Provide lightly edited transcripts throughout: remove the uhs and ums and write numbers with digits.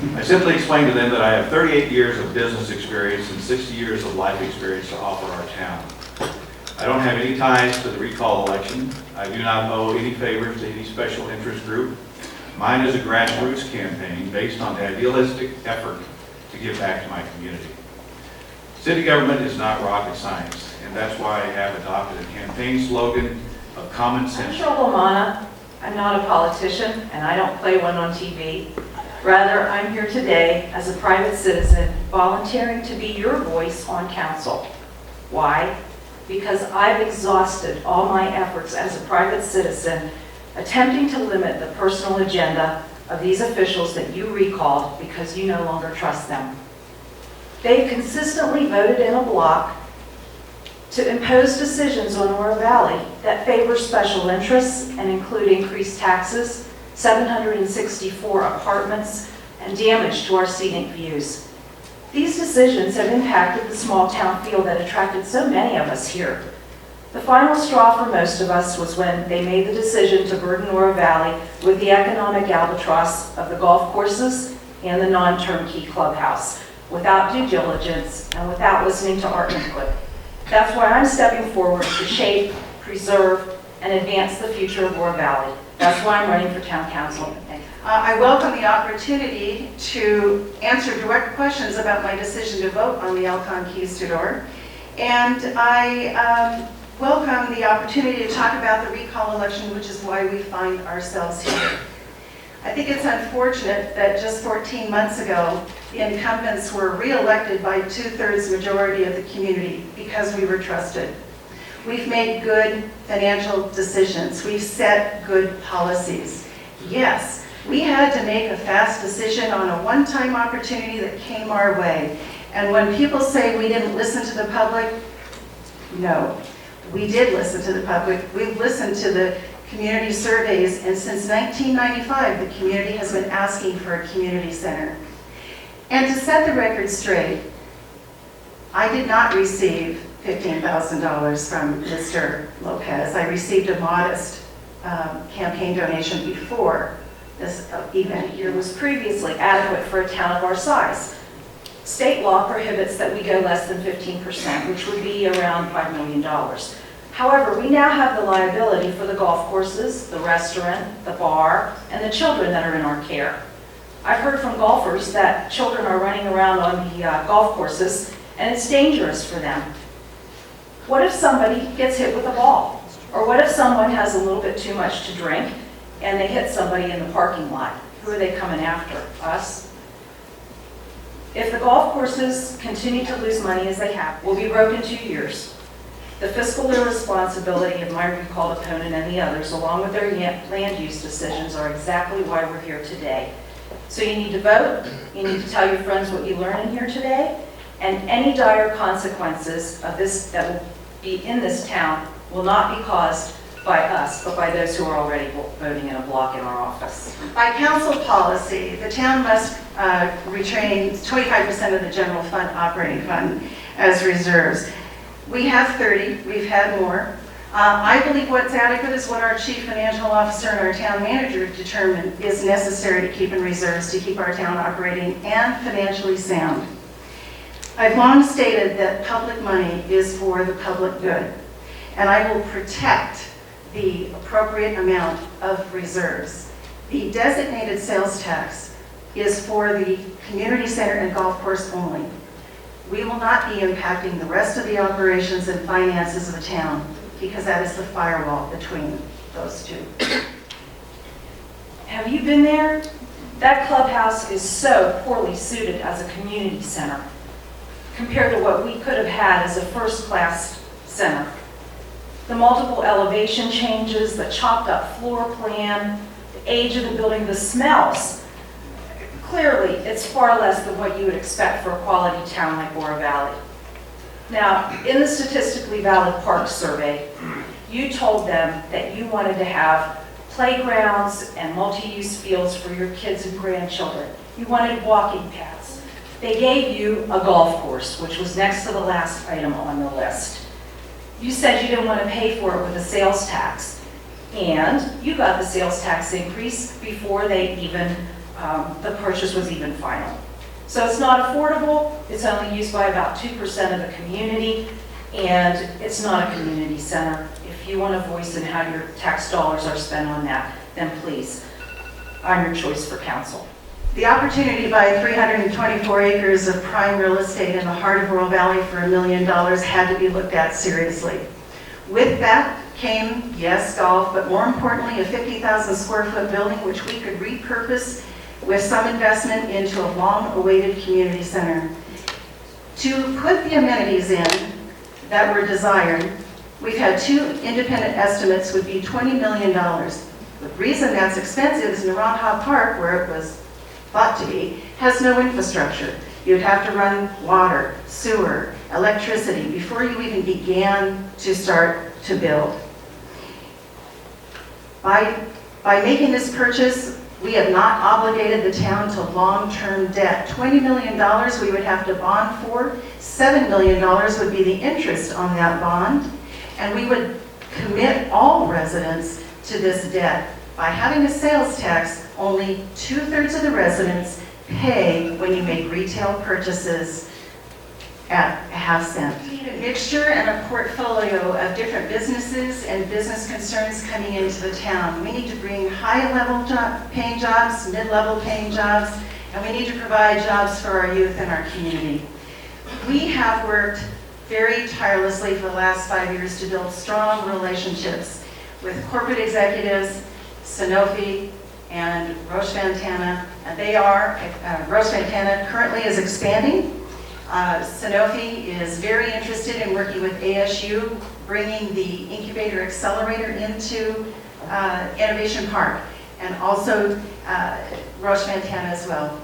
I simply explained to them that I have 38 years of business experience and 60 years of life experience to offer our town. I don't have any ties to the recall election. I do not owe any favors to any special interest group. Mine is a grassroots campaign based on the idealistic effort to give back to my community. City government is not rocket science, and that's why I have adopted a campaign slogan of common sense. I'm Lamonna. I'm not a politician, and I don't play one on TV. Rather, I'm here today as a private citizen volunteering to be your voice on council. Why? Because I've exhausted all my efforts as a private citizen attempting to limit the personal agenda of these officials that you recalled because you no longer trust them. They've consistently voted in a block to impose decisions on Oro Valley that favor special interests and include increased taxes, 764 apartments, and damage to our scenic views. These decisions have impacted the small town feel that attracted so many of us here. The final straw for most of us was when they made the decision to burden Oro Valley with the economic albatross of the golf courses and the non-turnkey clubhouse, without due diligence and without listening to our input. That's why I'm stepping forward to shape, preserve, and advance the future of Oro Valley. That's why I'm running for town council. I welcome the opportunity to answer direct questions about my decision to vote on the Elkhorn Keys to Door. And I welcome the opportunity to talk about the recall election, which is why we find ourselves here. I think it's unfortunate that just 14 months ago, the incumbents were re-elected by 2/3 majority of the community because we were trusted. We've made good financial decisions. We've set good policies. Yes, we had to make a fast decision on a one-time opportunity that came our way. And when people say we didn't listen to the public, no, we did listen to the public. We've listened to the community surveys, and since 1995, the community has been asking for a community center. And to set the record straight, I did not receive $15,000 from Mr. Lopez. I received a modest campaign donation before this event. Year was previously adequate for a town of our size. State law prohibits that we go less than 15%, which would be around $5 million. However, we now have the liability for the golf courses, the restaurant, the bar, and the children that are in our care. I've heard from golfers that children are running around on the golf courses, and it's dangerous for them. What if somebody gets hit with a ball? Or what if someone has a little bit too much to drink and they hit somebody in the parking lot? Who are they coming after? Us? If the golf courses continue to lose money as they have, we'll be broke in 2 years. The fiscal irresponsibility of my recalled opponent and the others, along with their land use decisions, are exactly why we're here today. So you need to vote, you need to tell your friends what you learned in here today, and any dire consequences of this that will be in this town will not be caused by us, but by those who are already voting in a block in our office. By council policy, the town must retain 25% of the general fund operating fund as reserves. We have 30, we've had more. I believe what's adequate is what our chief financial officer and our town manager determined is necessary to keep in reserves to keep our town operating and financially sound. I've long stated that public money is for the public good, and I will protect the appropriate amount of reserves. The designated sales tax is for the community center and golf course only. We will not be impacting the rest of the operations and finances of the town because that is the firewall between those two. Have you been there? That clubhouse is so poorly suited as a community center compared to what we could have had as a first-class center. The multiple elevation changes, the chopped up floor plan, the age of the building, the smells. Clearly, it's far less than what you would expect for a quality town like Oro Valley. Now, in the statistically valid park survey, you told them that you wanted to have playgrounds and multi-use fields for your kids and grandchildren. You wanted walking paths. They gave you a golf course, which was next to the last item on the list. You said you didn't want to pay for it with a sales tax, and you got the sales tax increase before they even the purchase was even final. So it's not affordable, it's only used by about 2% of the community, and it's not a community center. If you want a voice in how your tax dollars are spent on that, then please, I'm your choice for council. The opportunity to buy 324 acres of prime real estate in the heart of Rural Valley for $1 million had to be looked at seriously. With that came, yes, golf, but more importantly, a 50,000 square foot building which we could repurpose with some investment into a long-awaited community center. To put the amenities in that were desired, we've had 2 independent estimates would be $20 million. The reason that's expensive is Naranja Park, where it was thought to be, has no infrastructure. You'd have to run water, sewer, electricity before you even began to start to build. By making this purchase, we have not obligated the town to long-term debt. $20 million we would have to bond for. $7 million would be the interest on that bond. And we would commit all residents to this debt. By having a sales tax, only 2/3 of the residents pay when you make retail purchases at a half cent. We need a mixture and a portfolio of different businesses and business concerns coming into the town. We need to bring high-level paying jobs, mid-level paying jobs, and we need to provide jobs for our youth in our community. We have worked very tirelessly for the last 5 years to build strong relationships with corporate executives, Sanofi, and Roche Ventana. And Roche Ventana currently is expanding. Sanofi is very interested in working with ASU, bringing the incubator accelerator into Innovation Park, and also Roche Ventana as well.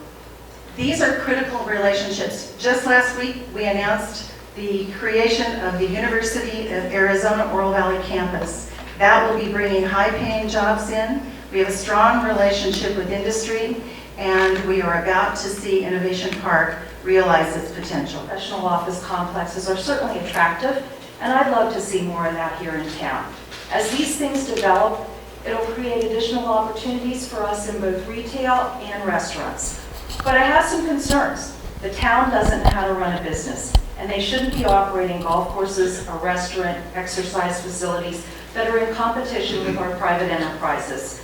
These are critical relationships. Just last week, we announced the creation of the University of Arizona Oro Valley campus. That will be bringing high-paying jobs in. We have a strong relationship with industry, and we are about to see Innovation Park realize its potential. Professional office complexes are certainly attractive, and I'd love to see more of that here in town. As these things develop, it'll create additional opportunities for us in both retail and restaurants. But I have some concerns. The town doesn't know how to run a business, and they shouldn't be operating golf courses, a restaurant, exercise facilities that are in competition with our private enterprises.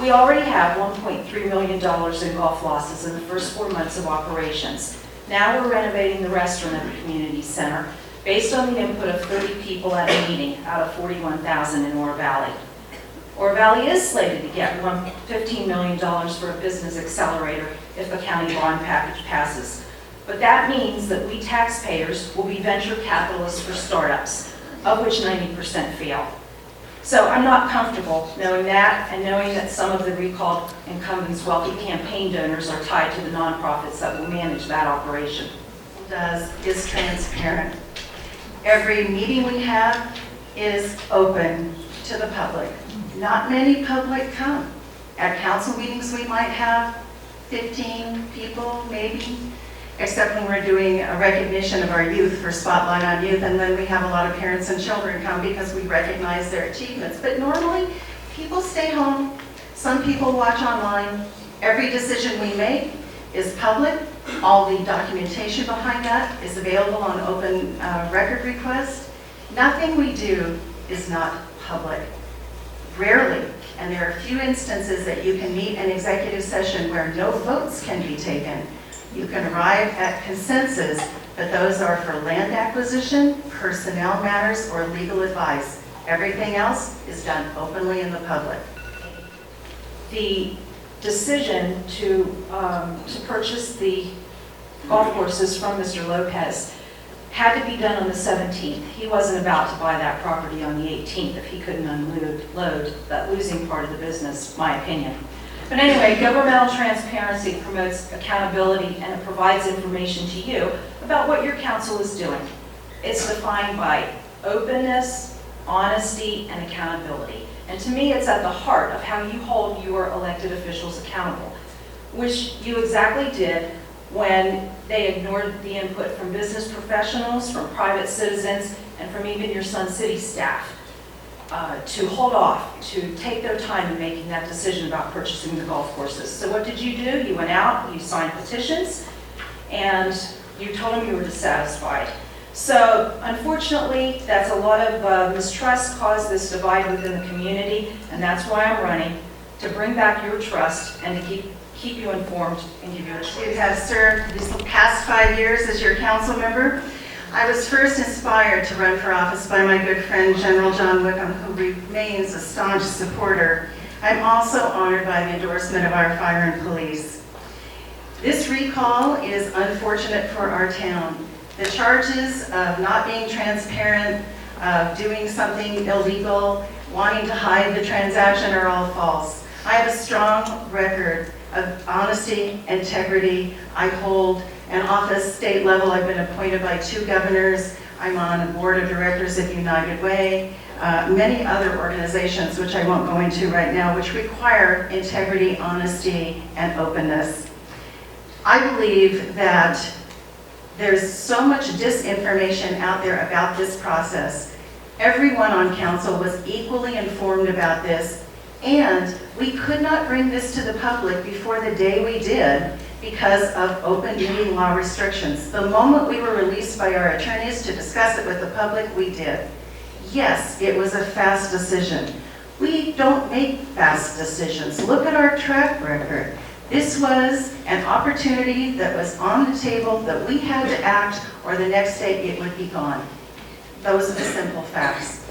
We already have $1.3 million in golf losses in the first 4 months of operations. Now we're renovating the restaurant at the community center based on the input of 30 people at a meeting out of 41,000 in Oro Valley. Oro Valley is slated to get $15 million for a business accelerator if the county bond package passes. But that means that we taxpayers will be venture capitalists for startups, of which 90% fail. So I'm not comfortable knowing that, and knowing that some of the recalled incumbents' wealthy campaign donors are tied to the nonprofits that will manage that operation. Is transparent. Every meeting we have is open to the public. Not many public come. At council meetings we might have 15 people maybe, except when we're doing a recognition of our youth for Spotlight on Youth, and then we have a lot of parents and children come because we recognize their achievements. But normally, people stay home. Some people watch online. Every decision we make is public. All the documentation behind that is available on open record request. Nothing we do is not public. Rarely, and there are a few instances that you can meet an executive session where no votes can be taken. You can arrive at consensus, but those are for land acquisition, personnel matters, or legal advice. Everything else is done openly in the public. The decision to purchase the golf courses from Mr. Lopez had to be done on the 17th. He wasn't about to buy that property on the 18th if he couldn't unload that losing part of the business, my opinion. But anyway, governmental transparency promotes accountability, and it provides information to you about what your council is doing. It's defined by openness, honesty, and accountability. And to me, it's at the heart of how you hold your elected officials accountable, which you exactly did when they ignored the input from business professionals, from private citizens, and from even your Sun City staff. to hold off, to take their time in making that decision about purchasing the golf courses. So what did you do? You went out, you signed petitions, and you told them you were dissatisfied. So unfortunately, that's a lot of mistrust caused this divide within the community, and that's why I'm running, to bring back your trust and to keep you informed and give you a You choice. have served these past 5 years as your council member. I was first inspired to run for office by my good friend General John Wickham, who remains a staunch supporter. I'm also honored by the endorsement of our fire and police. This recall is unfortunate for our town. The charges of not being transparent, of doing something illegal, wanting to hide the transaction are all false. I have a strong record of honesty, integrity. I hold an office state level. I've been appointed by 2 governors. I'm on the board of directors of United Way, many other organizations, which I won't go into right now, which require integrity, honesty, and openness. I believe that there's so much disinformation out there about this process. Everyone on council was equally informed about this, and we could not bring this to the public before the day we did because of open meeting law restrictions. The moment we were released by our attorneys to discuss it with the public, we did. Yes, it was a fast decision. We don't make fast decisions. Look at our track record. This was an opportunity that was on the table that we had to act, or the next day it would be gone. Those are the simple facts.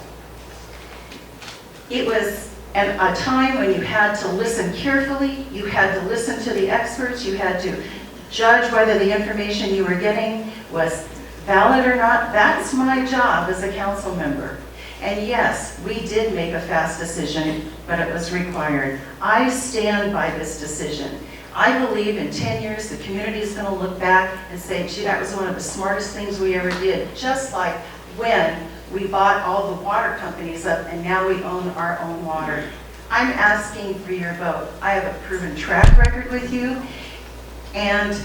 It was a time when you had to listen carefully, you had to listen to the experts, you had to judge whether the information you were getting was valid or not. That's my job as a council member. And yes, we did make a fast decision, but it was required. I stand by this decision. I believe in 10 years, the community is going to look back and say, gee, that was one of the smartest things we ever did. Just like when we bought all the water companies up and now we own our own water. I'm asking for your vote. I have a proven track record with you. And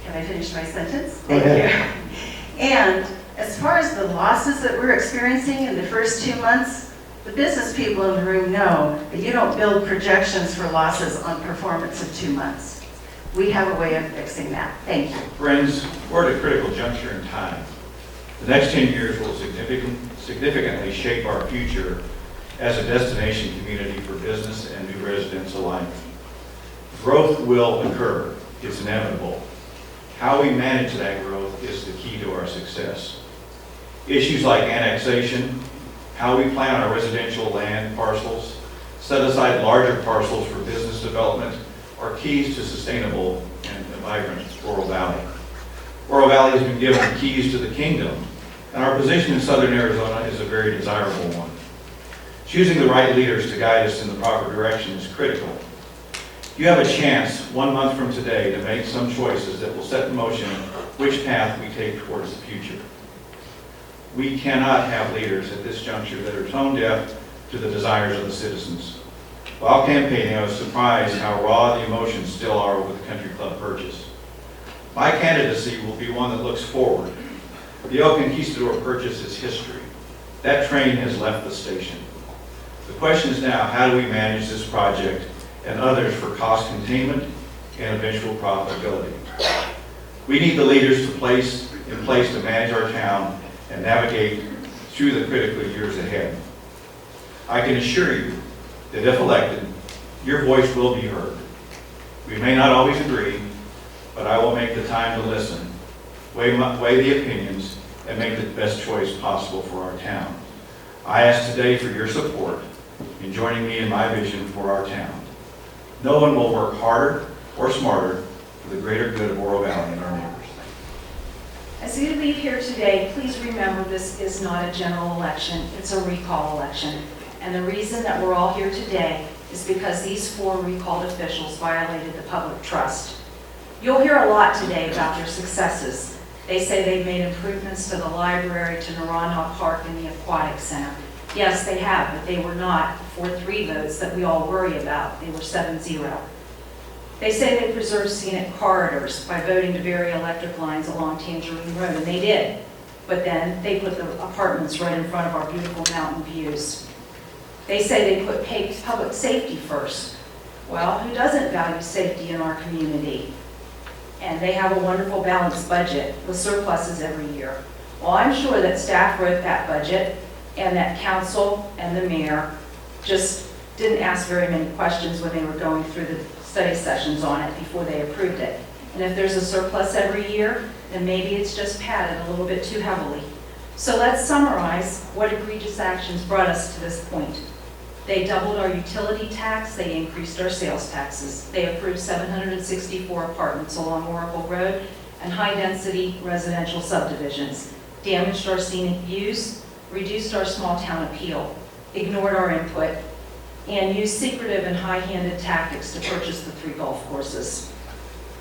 can I finish my sentence? Thank you. And as far as the losses that we're experiencing in the first 2 months, the business people in the room know that you don't build projections for losses on performance of 2 months. We have a way of fixing that. Thank you. Friends, we're at a critical juncture in time. The next 10 years will significantly shape our future as a destination community for business and new residents alike. Growth will occur. It's inevitable. How we manage that growth is the key to our success. Issues like annexation, how we plan our residential land parcels, set aside larger parcels for business development, are keys to sustainable and vibrant Oro Valley. Oro Valley has been given the keys to the kingdom, and our position in southern Arizona is a very desirable one. Choosing the right leaders to guide us in the proper direction is critical. You have a chance 1 month from today to make some choices that will set in motion which path we take towards the future. We cannot have leaders at this juncture that are tone deaf to the desires of the citizens. While campaigning, I was surprised how raw the emotions still are over the country club purchase. My candidacy will be one that looks forward. The El Conquistador purchase is history. That train has left the station. The question is now, how do we manage this project and others for cost containment and eventual profitability? We need the leaders in place to manage our town and navigate through the critical years ahead. I can assure you that if elected, your voice will be heard. We may not always agree, but I will make the time to listen, weigh the opinions, and make the best choice possible for our town. I ask today for your support in joining me in my vision for our town. No one will work harder or smarter for the greater good of Oro Valley and our neighbors. As you leave here today, please remember this is not a general election, it's a recall election. And the reason that we're all here today is because these 4 recalled officials violated the public trust. You'll hear a lot today about their successes. They say they've made improvements to the library, to Naranjo Park, and the Aquatic Center. Yes, they have, but they were not 4-3 votes that we all worry about. They were 7-0. They say they preserved scenic corridors by voting to bury electric lines along Tangerine Road, and they did. but then they put the apartments right in front of our beautiful mountain views. They say they put public safety first. Well, who doesn't value safety in our community? And they have a wonderful balanced budget with surpluses every year. Well, I'm sure that staff wrote that budget and that council and the mayor just didn't ask very many questions when they were going through the study sessions on it before they approved it. And if there's a surplus every year, then maybe it's just padded a little bit too heavily. So let's summarize what egregious actions brought us to this point. They doubled our utility tax, they increased our sales taxes. They approved 764 apartments along Oracle Road and high-density residential subdivisions, damaged our scenic views, reduced our small-town appeal, ignored our input, and used secretive and high-handed tactics to purchase the 3 golf courses.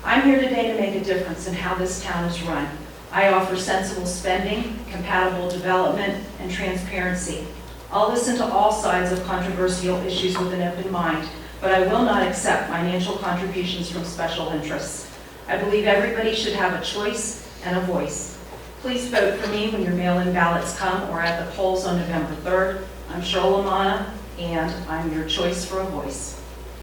I'm here today to make a difference in how this town is run. I offer sensible spending, compatible development, and transparency. I'll listen to all sides of controversial issues with an open mind, but I will not accept financial contributions from special interests. I believe everybody should have a choice and a voice. Please vote for me when your mail-in ballots come or at the polls on November 3rd. I'm Lamonna, and I'm your choice for a voice.